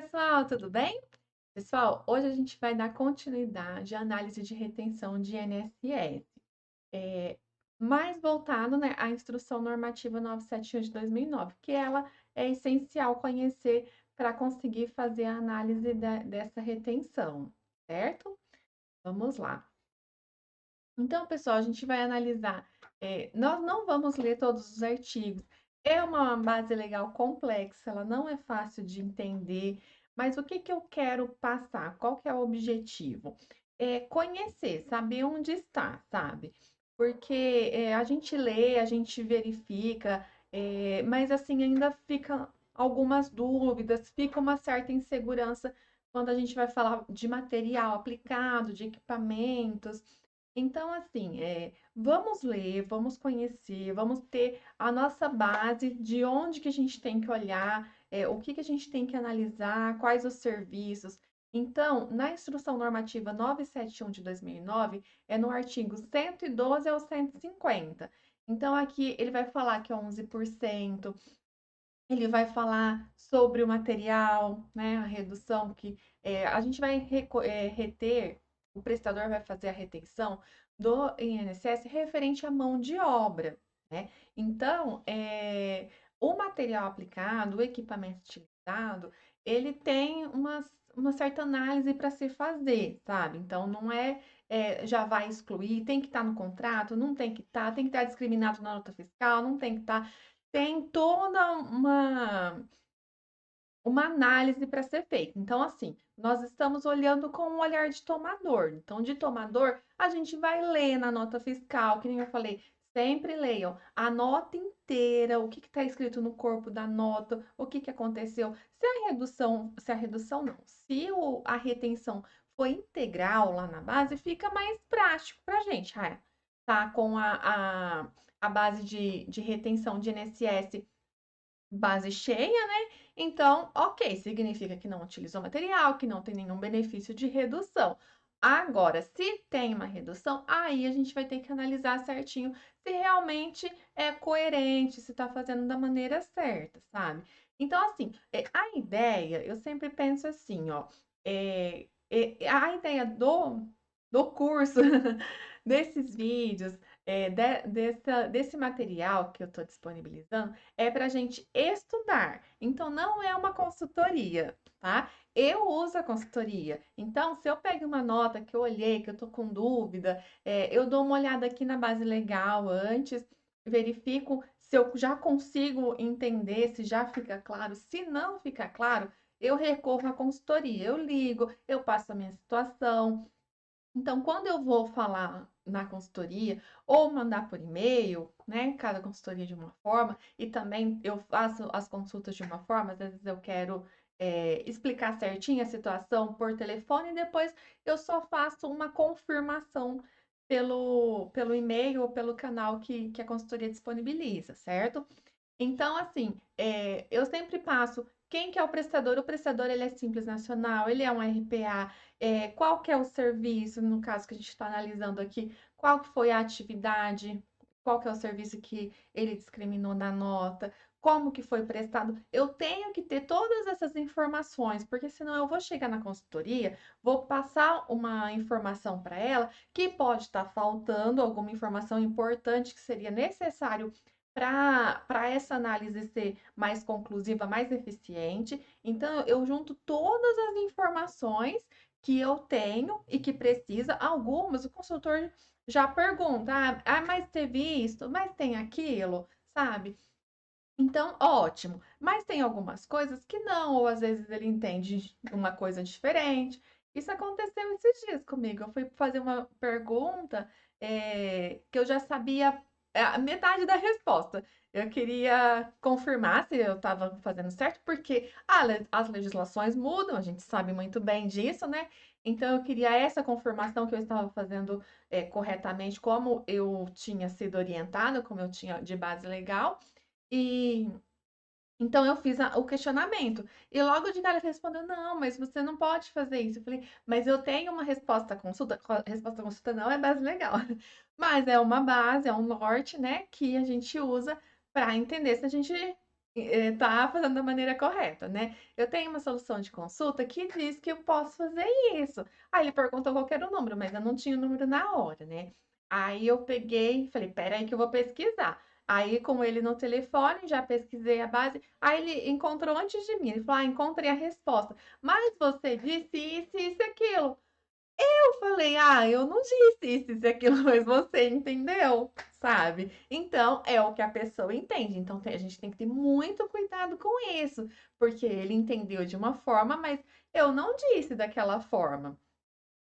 Pessoal, tudo bem? Pessoal, hoje a gente vai dar continuidade à análise de retenção de INSS, eh, mais voltado, né, à Instrução Normativa 971 de 2009, que ela é essencial conhecer para conseguir fazer a análise dessa retenção, certo? Vamos lá. Então, pessoal, a gente vai analisar. Nós não vamos ler todos os artigos. É uma base legal complexa, ela não é fácil de entender, mas o que que eu quero passar? Qual que é o objetivo? É conhecer, saber onde está, sabe? Porque a gente lê, a gente verifica, mas assim ainda fica algumas dúvidas, fica uma certa insegurança quando a gente vai falar de material aplicado, de equipamentos. Então, assim, vamos ler, vamos conhecer, vamos ter a nossa base de onde que a gente tem que olhar, o que que a gente tem que analisar, quais os serviços. Então, na Instrução Normativa 971 de 2009, é no artigo 112 ao 150. Então, aqui ele vai falar que é 11%, ele vai falar sobre o material, né, a redução que a gente vai reter, o prestador vai fazer a retenção do INSS referente à mão de obra, né? Então, o material aplicado, o equipamento utilizado, ele tem uma certa análise para se fazer, sabe? Então, não já vai excluir, tem que estar no contrato, não tem que estar discriminado na nota fiscal, não tem que estar, tem toda uma análise para ser feita. Então, assim, nós estamos olhando com um olhar de tomador. Então, de tomador, a gente vai ler na nota fiscal, que nem eu falei, sempre leiam a nota inteira, o que está escrito no corpo da nota, o que que aconteceu. Se a redução não, se a retenção foi integral lá na base, fica mais prático para a gente. Tá com a base de retenção de INSS base cheia, né? Então, ok, significa que não utilizou material, que não tem nenhum benefício de redução. Agora, se tem uma redução, aí a gente vai ter que analisar certinho se realmente é coerente, se está fazendo da maneira certa, sabe? Então, assim, a ideia, eu sempre penso assim, ó, a ideia do curso, desses vídeos, desse material que eu estou disponibilizando, é para a gente estudar. Então, não é uma consultoria, tá? Eu uso a consultoria. Então, se eu pego uma nota que eu olhei, que eu estou com dúvida, eu dou uma olhada aqui na base legal antes, verifico se eu já consigo entender, se já fica claro. Se não fica claro, eu recorro à consultoria. Eu ligo, eu passo a minha situação. Então, quando eu vou falar na consultoria ou mandar por e-mail, né? Cada consultoria de uma forma, e também eu faço as consultas de uma forma, às vezes eu quero explicar certinho a situação por telefone, e depois eu só faço uma confirmação pelo e-mail ou pelo canal que a consultoria disponibiliza, certo? Então, assim, eu sempre passo quem que é o prestador ele é Simples Nacional, ele é um RPA, qual que é o serviço, no caso que a gente está analisando aqui, qual que foi a atividade, qual que é o serviço que ele discriminou na nota, como que foi prestado. Eu tenho que ter todas essas informações, porque senão eu vou chegar na consultoria, vou passar uma informação para ela que pode estar faltando alguma informação importante que seria necessário para essa análise ser mais conclusiva, mais eficiente. Então, eu junto todas as informações que eu tenho e que precisa. Algumas o consultor já pergunta: mas teve isso, mas tem aquilo, sabe? Então, ótimo. Mas tem algumas coisas que não, ou às vezes ele entende uma coisa diferente. Isso aconteceu esses dias comigo. Eu fui fazer uma pergunta, que eu já sabia a metade da resposta. Eu queria confirmar se eu estava fazendo certo, porque as legislações mudam, a gente sabe muito bem disso, né? Então, eu queria essa confirmação que eu estava fazendo, corretamente, como eu tinha sido orientada, como eu tinha de base legal. E então eu fiz o questionamento. E logo de cara ele respondeu: Não, mas você não pode fazer isso. Eu falei: Mas eu tenho uma resposta à consulta. Resposta à consulta não é base legal, mas é uma base, é um norte, né, que a gente usa para entender se a gente Tá fazendo da maneira correta, né. Eu tenho uma solução de consulta que diz que eu posso fazer isso. Aí ele perguntou qual que era o número, mas eu não tinha o número na hora, né. Aí eu peguei e falei: "Espera aí que eu vou pesquisar". Aí com ele no telefone, já pesquisei a base, aí ele encontrou antes de mim, ele falou: "Ah, encontrei a resposta, mas você disse isso, isso e aquilo". Eu falei: "Ah, eu não disse isso e aquilo", mas você entendeu, sabe. Então, é o que a pessoa entende, então a gente tem que ter muito cuidado com isso, porque ele entendeu de uma forma, mas eu não disse daquela forma.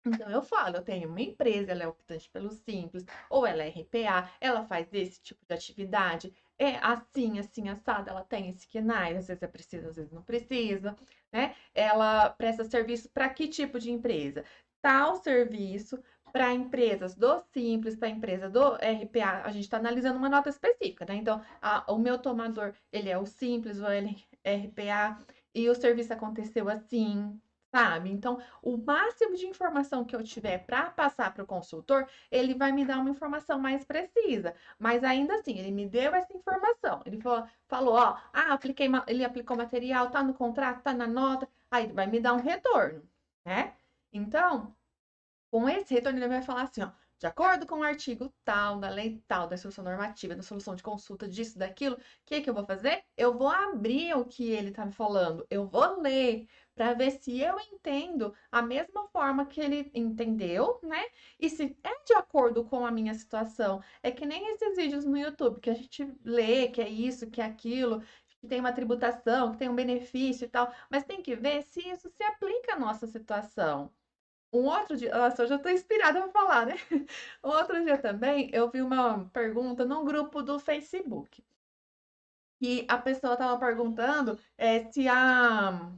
Então eu falo, eu tenho uma empresa, ela é optante pelo Simples, ou ela é RPA, ela faz esse tipo de atividade, é assim, assim, assado, ela tem esse KNAI, às vezes é preciso, às vezes não precisa, né? Ela presta serviço para que tipo de empresa? Tal serviço para empresas do Simples, para a empresa do RPA, a gente está analisando uma nota específica, né? Então, o meu tomador, ele é o Simples, ou ele é RPA, e o serviço aconteceu assim, sabe? Então, o máximo de informação que eu tiver para passar para o consultor, ele vai me dar uma informação mais precisa. Mas ainda assim, ele me deu essa informação. Ele falou, ó, ele aplicou material, tá no contrato, tá na nota, aí ele vai me dar um retorno, né? Então, com esse retorno, ele vai falar assim, ó, de acordo com o artigo tal, da lei tal, da instrução normativa, da solução de consulta, disso, daquilo, o que que eu vou fazer? Eu vou abrir o que ele está me falando, eu vou ler para ver se eu entendo a mesma forma que ele entendeu, né? E se é de acordo com a minha situação. É que nem esses vídeos no YouTube que a gente lê que é isso, que é aquilo, que tem uma tributação, que tem um benefício e tal, mas tem que ver se isso se aplica à nossa situação. Um outro dia, nossa, eu já tô inspirada pra falar, né? Um outro dia também eu vi uma pergunta num grupo do Facebook. E a pessoa estava perguntando se a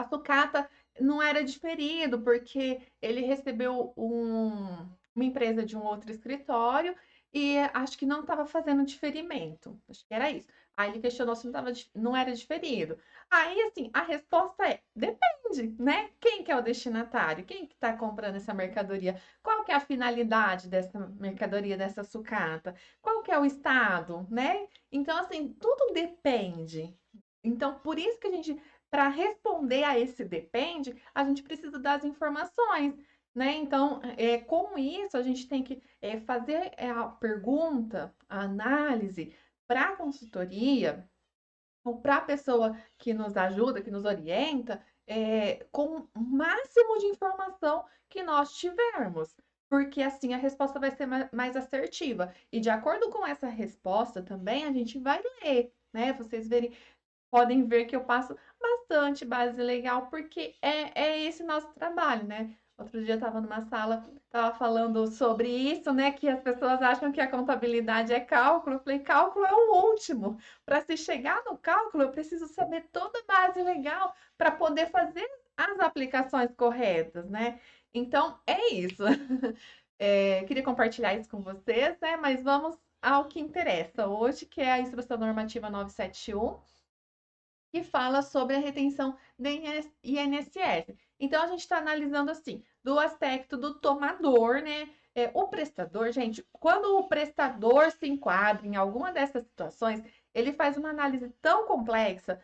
sucata não era diferido, porque ele recebeu uma empresa de um outro escritório e acho que não estava fazendo diferimento. Acho que era isso. Aí ele questionou se não era diferido. Aí, assim, a resposta é: depende, né? Quem que é o destinatário? Quem que está comprando essa mercadoria? Qual que é a finalidade dessa mercadoria, dessa sucata? Qual que é o estado, né? Então, assim, tudo depende. Então, por isso que a gente, para responder a esse depende, a gente precisa das informações, né? Então, com isso, a gente tem que fazer a pergunta, a análise para a consultoria ou para a pessoa que nos ajuda, que nos orienta, com o máximo de informação que nós tivermos. Porque assim a resposta vai ser mais assertiva. E de acordo com essa resposta também, a gente vai ler, né? Podem ver que eu passo bastante base legal, porque é esse nosso trabalho, né? Outro dia eu estava numa sala, estava falando sobre isso, né? Que as pessoas acham que a contabilidade é cálculo. Eu falei, cálculo é o último. Para se chegar no cálculo, eu preciso saber toda a base legal para poder fazer as aplicações corretas, né? Então, é isso. Queria compartilhar isso com vocês, né? Mas vamos ao que interessa hoje, que é a Instrução Normativa 971 que fala sobre a retenção do INSS. Então, a gente está analisando assim, do aspecto do tomador, né? O prestador, gente, quando o prestador se enquadra em alguma dessas situações, ele faz uma análise tão complexa,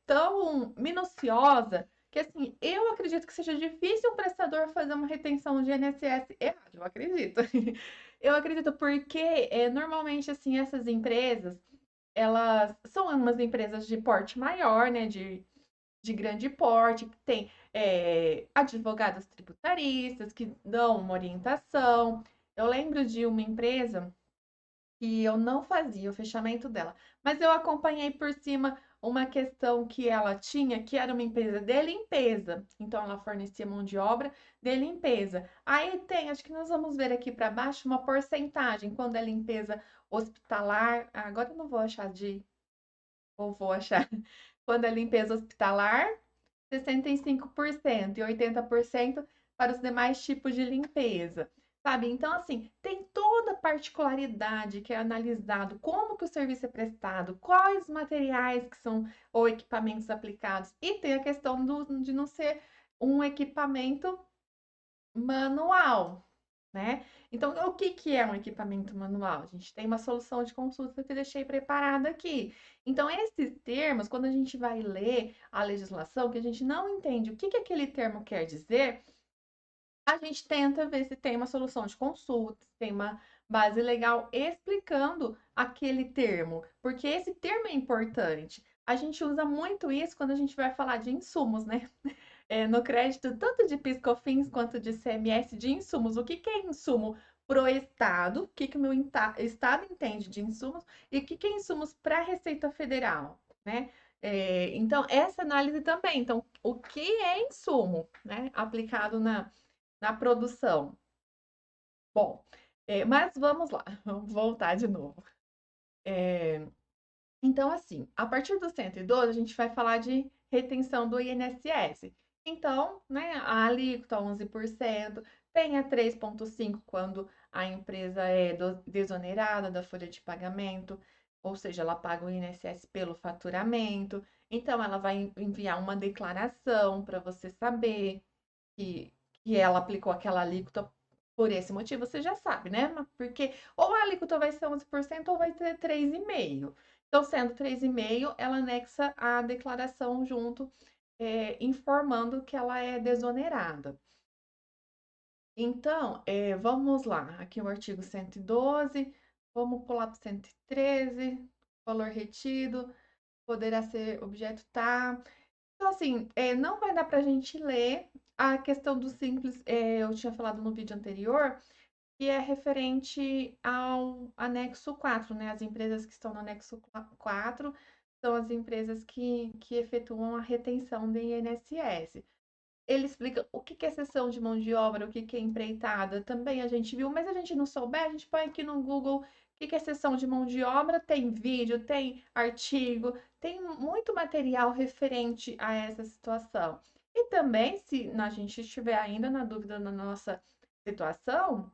tão minuciosa, que assim, eu acredito que seja difícil um prestador fazer uma retenção de INSS errado, eu acredito. Eu acredito porque normalmente assim essas empresas elas são umas empresas de porte maior, né? De grande porte, que tem advogados tributaristas que dão uma orientação. Eu lembro de uma empresa que eu não fazia o fechamento dela, mas eu acompanhei por cima uma questão que ela tinha, que era uma empresa de limpeza. Então, ela fornecia mão de obra de limpeza. Aí tem, acho que nós vamos ver aqui para baixo, uma porcentagem, quando é limpeza hospitalar. Agora eu não vou achar ou vou achar. Quando é limpeza hospitalar, 65% e 80% para os demais tipos de limpeza. Sabe? Então, assim, tem toda a particularidade que é analisado, como que o serviço é prestado, quais materiais que são ou equipamentos aplicados, e tem a questão de não ser um equipamento manual, né? Então, o que que é um equipamento manual? A gente tem uma solução de consulta que eu deixei preparada aqui. Então, esses termos, quando a gente vai ler a legislação, que a gente não entende o que que aquele termo quer dizer, a gente tenta ver se tem uma solução de consulta, se tem uma base legal explicando aquele termo, porque esse termo é importante. A gente usa muito isso quando a gente vai falar de insumos, né? No crédito, tanto de PIS/COFINS quanto de CMS de insumos. O que que é insumo pro Estado? O que que o meu Estado entende de insumos? E o que que é insumos para a Receita Federal, né? Então, essa análise também. Então, o que é insumo, né? Aplicado na produção. Bom, mas vamos lá, vamos voltar de novo. É, então, assim, a partir do 112, a gente vai falar de retenção do INSS. Então, né, a alíquota 11%, tem a 3,5% quando a empresa é desonerada da folha de pagamento, ou seja, ela paga o INSS pelo faturamento. Então, ela vai enviar uma declaração para você saber que, que ela aplicou aquela alíquota por esse motivo, você já sabe, né? Porque ou a alíquota vai ser 11% ou vai ser 3,5%. Então, sendo 3,5%, ela anexa a declaração junto, informando que ela é desonerada. Então, vamos lá. Aqui o artigo 112, vamos pular para o 113, valor retido, poderá ser objeto tá. Então, assim, não vai dar para a gente ler a questão do simples, eu tinha falado no vídeo anterior, que é referente ao anexo 4, né? As empresas que estão no anexo 4 são as empresas que efetuam a retenção do INSS. Ele explica o que que é cessão de mão de obra, o que que é empreitada, também a gente viu, mas a gente não souber, a gente põe aqui no Google o que que é cessão de mão de obra, tem vídeo, tem artigo, tem muito material referente a essa situação. E também, se a gente estiver ainda na dúvida na nossa situação,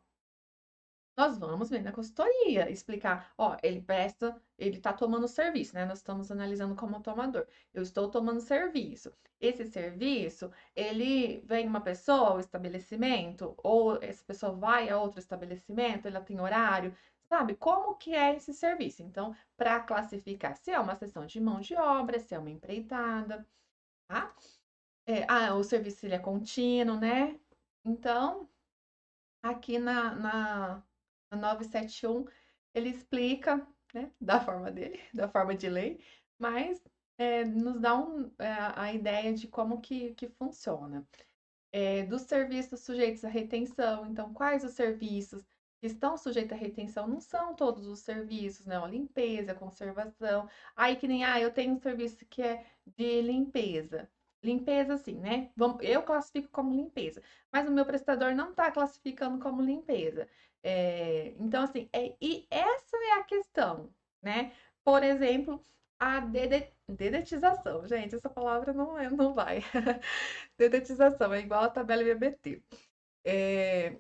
nós vamos ver na consultoria, explicar, ó, ele presta, ele tá tomando serviço, né? Nós estamos analisando como tomador. Eu estou tomando serviço. Esse serviço, ele vem uma pessoa ao estabelecimento, ou essa pessoa vai a outro estabelecimento, ela tem horário, sabe? Como que é esse serviço? Então, para classificar se é uma sessão de mão de obra, se é uma empreitada, tá? O serviço ele é contínuo, né? Então, aqui na 971, ele explica, né, da forma dele, da forma de lei, mas nos dá a ideia de como que funciona. Dos serviços sujeitos à retenção, então, quais os serviços que estão sujeitos à retenção? Não são todos os serviços, né? A limpeza, a conservação. Aí que nem, eu tenho um serviço que é de limpeza. Limpeza, assim, né? Eu classifico como limpeza, mas o meu prestador não está classificando como limpeza. Então, assim, e essa é a questão, né? Por exemplo, a dedetização. Gente, essa palavra não vai. Dedetização é igual a tabela IBBT. É,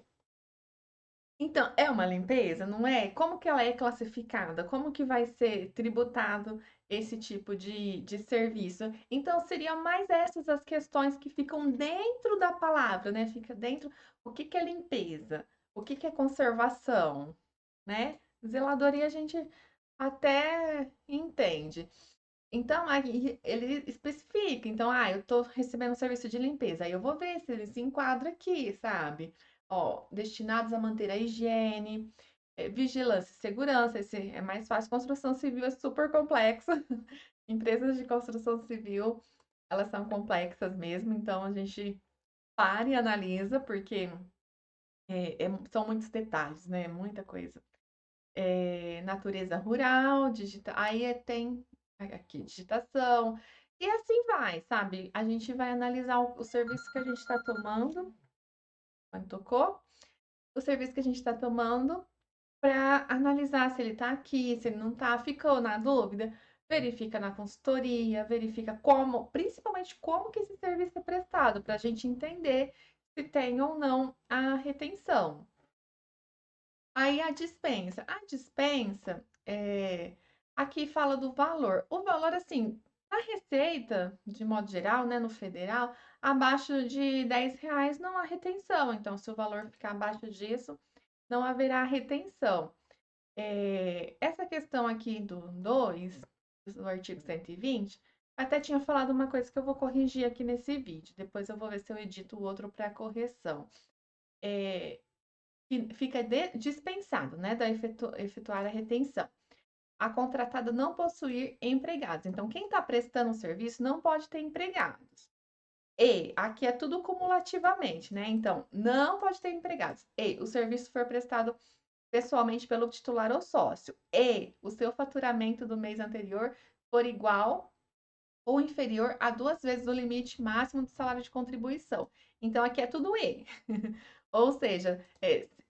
então, é uma limpeza, não é? Como que ela é classificada? Como que vai ser tributado esse tipo de serviço? Então, seriam mais essas as questões que ficam dentro da palavra, né? Fica dentro o que que é limpeza, o que que é conservação, né? Zeladoria a gente até entende. Então, aí ele especifica. Então, eu tô recebendo um serviço de limpeza. Aí eu vou ver se ele se enquadra aqui, sabe? Ó, destinados a manter a higiene, vigilância e segurança. Esse é mais fácil. Construção civil é super complexa. Empresas de construção civil, elas são complexas mesmo. Então, a gente para e analisa, porque são muitos detalhes, né? Muita coisa. Natureza rural, aí tem aqui digitação, e assim vai, sabe? A gente vai analisar o serviço que a gente está tomando, quando tocou, o serviço que a gente está tomando, para analisar se ele está aqui, se ele não está, ficou na dúvida, verifica na consultoria, verifica como, principalmente como que esse serviço é prestado, para a gente entender se tem ou não a retenção. Aí a dispensa. A dispensa, aqui fala do valor. O valor, assim, na receita, de modo geral, né, no federal, abaixo de R$ 10 não há retenção. Então, se o valor ficar abaixo disso, não haverá retenção. Essa questão aqui do 2, do artigo 120, até tinha falado uma coisa que eu vou corrigir aqui nesse vídeo. Depois eu vou ver se eu edito o outro para correção. Que fica dispensado, né, da efetuar a retenção. A contratada não possuir empregados. Então, quem está prestando o serviço não pode ter empregados. E aqui é tudo cumulativamente, né? Então, não pode ter empregados. E o serviço for prestado pessoalmente pelo titular ou sócio. E o seu faturamento do mês anterior for igual ou inferior a 2 vezes o limite máximo do salário de contribuição. Então, aqui é tudo E. Ou seja,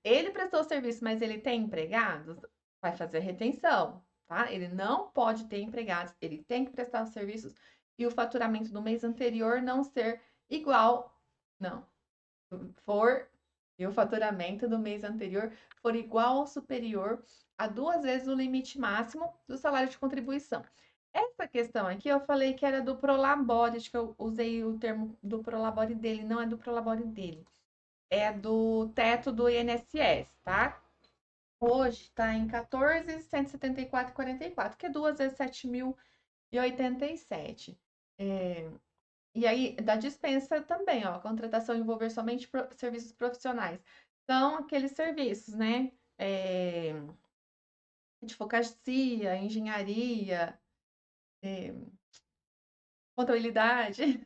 ele prestou serviço, mas ele tem empregados, vai fazer retenção, tá? Ele não pode ter empregados, ele tem que prestar os serviços e o faturamento do mês anterior não ser igual, não, for e o faturamento do mês anterior for igual ou superior a 2 vezes o limite máximo do salário de contribuição. Essa questão aqui eu falei que era do Prolabore, acho que eu usei o termo do Prolabore dele, não é do Prolabore dele. É do teto do INSS, tá? Hoje está em 14.174,44, que é 2 vezes 7.087. E aí, da dispensa também, ó, contratação envolver somente serviços profissionais. São aqueles serviços, né? É, advocacia, engenharia, é, contabilidade.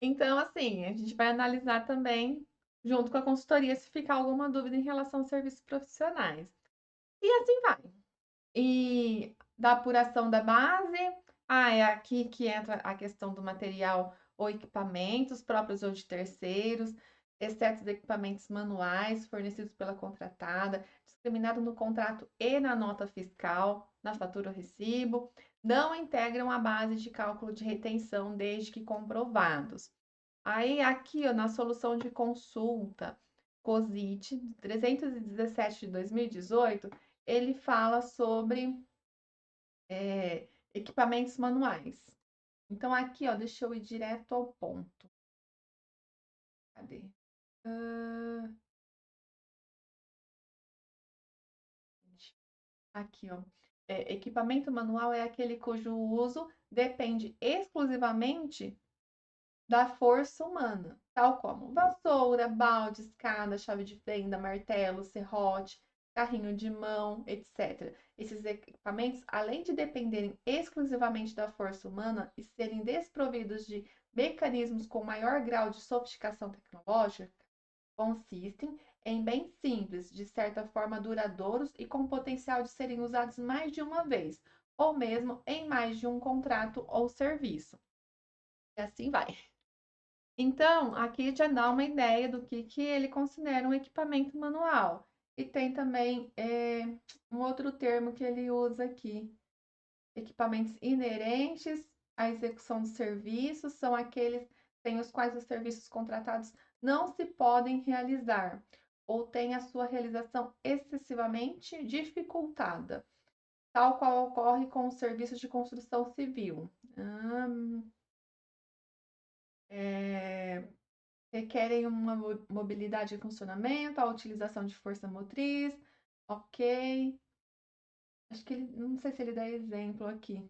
Então, assim, a gente vai analisar também, junto com a consultoria, se ficar alguma dúvida em relação aos serviços profissionais. E assim vai. E da apuração da base, é aqui que entra a questão do material ou equipamentos próprios ou de terceiros, exceto os equipamentos manuais fornecidos pela contratada, discriminado no contrato e na nota fiscal, na fatura ou recibo, não integram a base de cálculo de retenção desde que comprovados. Aí, aqui, ó, na solução de consulta, COSIT 317 de 2018, ele fala sobre equipamentos manuais. Então, aqui, ó, deixa eu ir direto ao ponto. Cadê? Aqui, ó. Equipamento manual é aquele cujo uso depende exclusivamente da força humana, tal como vassoura, balde, escada, chave de fenda, martelo, serrote, carrinho de mão, etc. Esses equipamentos, além de dependerem exclusivamente da força humana e serem desprovidos de mecanismos com maior grau de sofisticação tecnológica, consistem em bens simples, de certa forma duradouros e com potencial de serem usados mais de uma vez, ou mesmo em mais de um contrato ou serviço. E assim vai. Então, aqui já dá uma ideia do que ele considera um equipamento manual. E tem também um outro termo que ele usa aqui. Equipamentos inerentes à execução de serviços são aqueles sem os quais os serviços contratados não se podem realizar ou têm a sua realização excessivamente dificultada, tal qual ocorre com os serviços de construção civil. É, requerem uma mobilidade e funcionamento, a utilização de força motriz, ok. Acho que ele, não sei se ele dá exemplo aqui.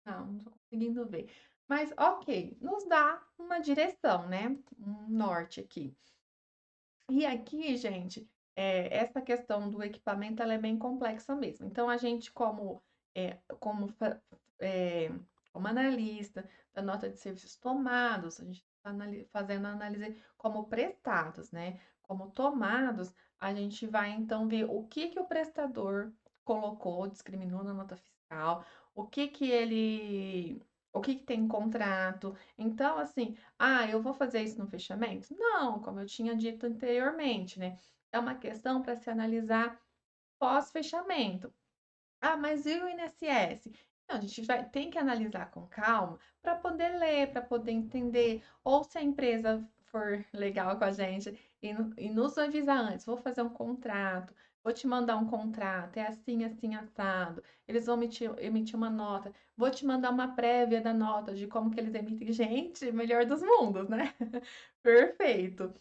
Não estou conseguindo ver. Mas, ok, nos dá uma direção, né? Um norte aqui. E aqui, gente, essa questão do equipamento ela é bem complexa mesmo. Então, a gente, é, como analista da nota de serviços tomados, a gente está fazendo a análise como prestados, né? Como tomados, a gente vai então ver o que o prestador colocou, discriminou na nota fiscal, o que tem em contrato. Então, assim, eu vou fazer isso no fechamento? Não, como eu tinha dito anteriormente, né? É uma questão para se analisar pós-fechamento. Mas e o INSS? Não, a gente tem que analisar com calma para poder ler, para poder entender, ou se a empresa for legal com a gente e nos avisar antes, vou fazer um contrato, vou te mandar um contrato, é assim, assim, assado. Eles vão emitir uma nota, vou te mandar uma prévia da nota de como que eles emitem. Gente, melhor dos mundos, né? Perfeito.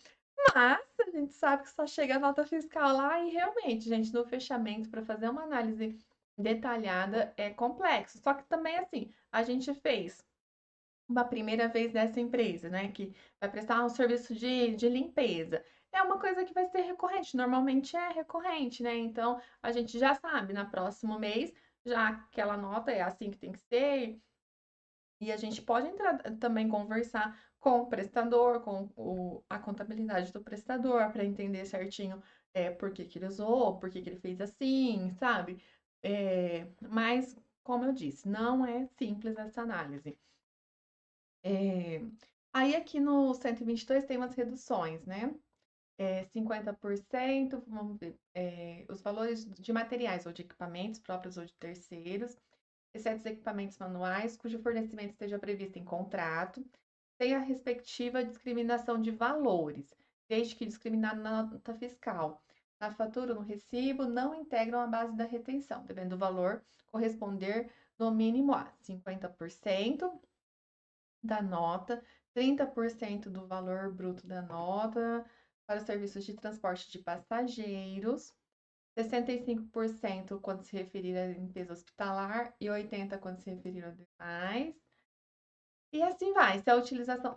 Mas a gente sabe que só chega a nota fiscal lá e realmente, gente, no fechamento, para fazer uma análise detalhada é complexo. Só que também, assim, a gente fez uma primeira vez dessa empresa, né, que vai prestar um serviço de limpeza. É uma coisa que vai ser recorrente, normalmente é recorrente, né? Então a gente já sabe, na próximo mês, já aquela nota é assim que tem que ser, e a gente pode entrar também conversar com o prestador, com a contabilidade do prestador, para entender certinho por que que ele usou, por que que ele fez assim, sabe? Mas, como eu disse, não é simples essa análise. É, aí aqui no 122 tem umas reduções, né? 50%, vamos ver, os valores de materiais ou de equipamentos próprios ou de terceiros, exceto os equipamentos manuais, cujo fornecimento esteja previsto em contrato, tem a respectiva discriminação de valores, desde que discriminado na nota fiscal. Na fatura ou no recibo, não integram a base da retenção, devendo o valor corresponder no mínimo a 50% da nota, 30% do valor bruto da nota para os serviços de transporte de passageiros, 65% quando se referir à limpeza hospitalar e 80% quando se referir a demais. E assim vai. Se a utilização.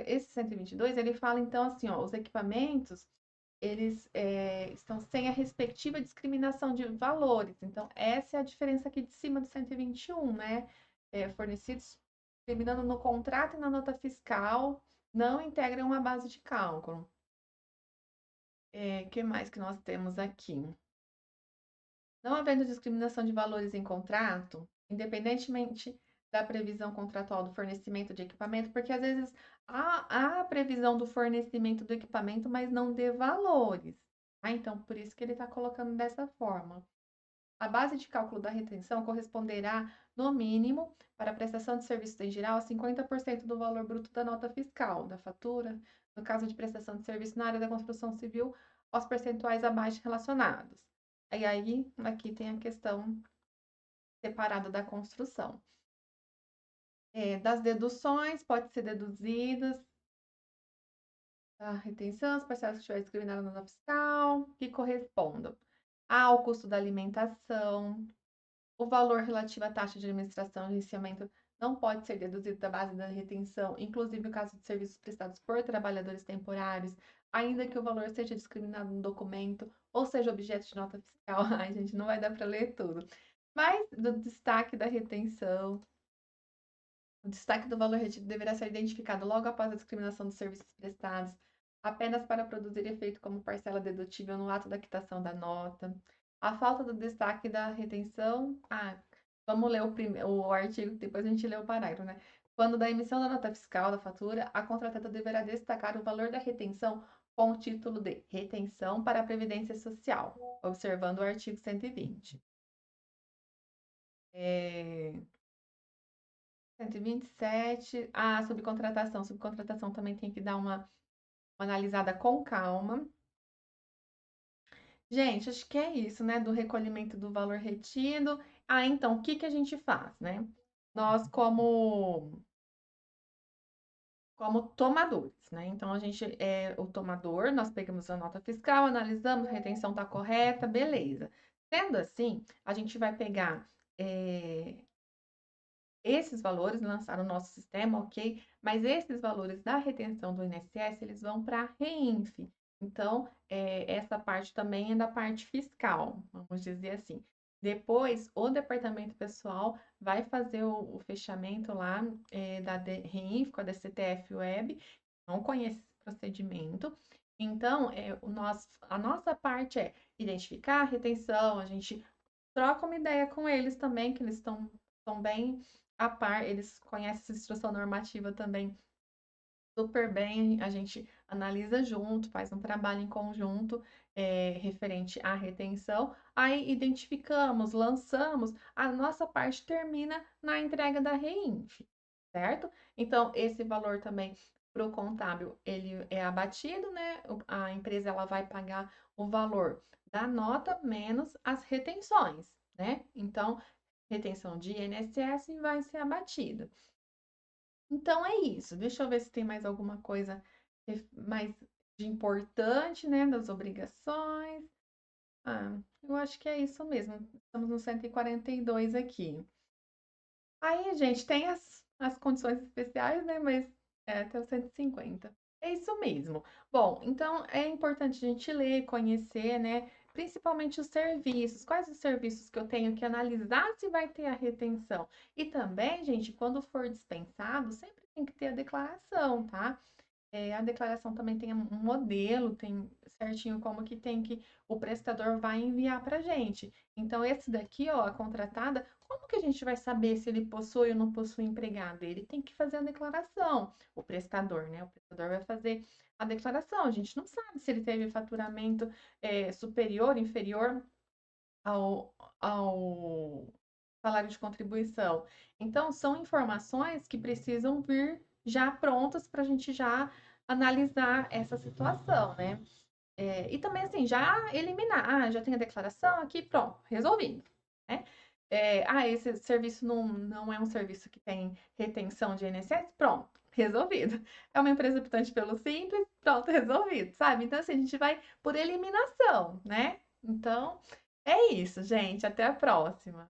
Esse 122, ele fala então assim, ó, os equipamentos, eles estão sem a respectiva discriminação de valores. Então, essa é a diferença aqui de cima do 121, né? Fornecidos terminando no contrato e na nota fiscal, não integram uma base de cálculo. Que mais que nós temos aqui? Não havendo discriminação de valores em contrato, independentemente da previsão contratual do fornecimento de equipamento, porque às vezes há a previsão do fornecimento do equipamento, mas não de valores. Então, por isso que ele está colocando dessa forma. A base de cálculo da retenção corresponderá, no mínimo, para a prestação de serviços em geral, a 50% do valor bruto da nota fiscal, da fatura, no caso de prestação de serviço na área da construção civil, aos percentuais abaixo relacionados. E aí, aqui tem a questão separada da construção. Das deduções, pode ser deduzidas a retenção, as parcelas que estiver discriminadas na nota fiscal, que correspondam ao custo da alimentação. O valor relativo à taxa de administração e gerenciamento não pode ser deduzido da base da retenção, inclusive no caso de serviços prestados por trabalhadores temporários, ainda que o valor seja discriminado no documento ou seja objeto de nota fiscal. Ai, gente, não vai dar para ler tudo. Mas do destaque da retenção, o destaque do valor retido deverá ser identificado logo após a discriminação dos serviços prestados, apenas para produzir efeito como parcela dedutível no ato da quitação da nota. A falta do destaque da retenção. Vamos ler o artigo, depois a gente lê o parágrafo, né? Quando da emissão da nota fiscal da fatura, a contratada deverá destacar o valor da retenção com o título de retenção para a Previdência Social, observando o artigo 120. 127. Subcontratação. Subcontratação também tem que dar uma analisada com calma. Gente, acho que é isso, né? Do recolhimento do valor retido. Então, o que que a gente faz, né? Nós, como tomadores, né? Então, a gente é o tomador, nós pegamos a nota fiscal, analisamos, a retenção está correta, beleza. Sendo assim, a gente vai pegar esses valores, lançar o nosso sistema, ok? Mas esses valores da retenção do INSS, eles vão para a REINF. Então, essa parte também é da parte fiscal, vamos dizer assim. Depois, o departamento pessoal vai fazer o fechamento lá da REINF com a DCTF Web, não conhece esse procedimento. Então, a nossa parte é identificar a retenção, a gente troca uma ideia com eles também, que eles estão bem a par, eles conhecem essa instrução normativa também super bem, a gente analisa junto, faz um trabalho em conjunto referente à retenção, aí identificamos, lançamos, a nossa parte termina na entrega da REINF, certo? Então, esse valor também para o contábil, ele é abatido, né? A empresa ela vai pagar o valor da nota menos as retenções, né? Então, retenção de INSS vai ser abatida. Então é isso. Deixa eu ver se tem mais alguma coisa mais de importante, né, das obrigações. Ah, eu acho que é isso mesmo. Estamos no 142 aqui. Aí, gente, tem as condições especiais, né? Mas é até o 150. É isso mesmo. Bom, então é importante a gente ler, conhecer, né? Principalmente os serviços. Quais os serviços que eu tenho que analisar se vai ter a retenção? E também, gente, quando for dispensado, sempre tem que ter a declaração, tá? A declaração também tem um modelo, tem certinho como que tem que o prestador vai enviar para gente. Então, esse daqui, ó, a contratada, como que a gente vai saber se ele possui ou não possui empregado? Ele tem que fazer a declaração, o prestador, né? O prestador vai fazer a declaração. A gente não sabe se ele teve faturamento superior, inferior ao salário de contribuição. Então, são informações que precisam vir já prontas para a gente já analisar essa situação, né? E também, assim, já eliminar. Ah, já tem a declaração aqui, pronto, resolvido, né? Esse serviço não é um serviço que tem retenção de INSS? Pronto, resolvido. É uma empresa optante pelo Simples? Pronto, resolvido, sabe? Então, assim, a gente vai por eliminação, né? Então, é isso, gente. Até a próxima.